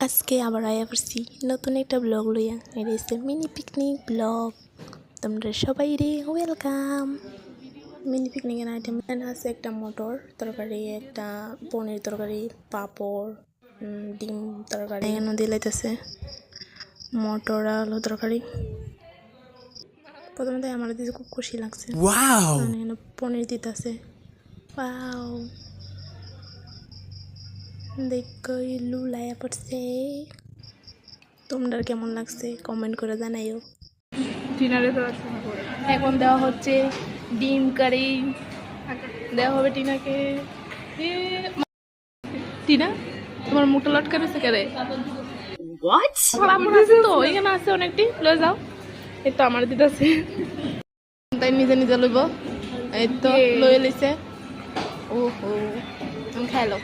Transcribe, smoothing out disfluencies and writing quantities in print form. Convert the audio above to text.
আজকে আবার আয়া পড়ছি নতুন একটা ব্লগ লইয়া। এটা হচ্ছে মিনি পিকনিক ব্লগ। তোমরা সবাই রে ওয়েলকাম। মিনি পিকনিকের আইটেম এখানে আছে একটা মটর তরকারি, একটা পনির তরকারি, পাঁপড়, ডিম তরকারি। এখানে দিয়ে লাইতেছে মটর আলু তরকারি। প্রথমে তাই আমার দিতে খুব খুশি লাগছে। এখানে পনির দিতেছে। ওয়াও, দেখো ইলু লাইয়া পড়ছে। তোমরা কেমন লাগছে কমেন্ট করে জানাইও। এখন দেওয়া হচ্ছে ডিম কারি, দেওয়া হবে টিনাকে। টিনা, তোমার মুখটা লটকা রয়েছে কেরে? তো এখানে আছে অনেকটি, লয়ে যাও। এই তো আমার দিতেছে, তাই নিজে নিজে লইব। এই তো লয়ে লইছে। ওহো, খাইলো।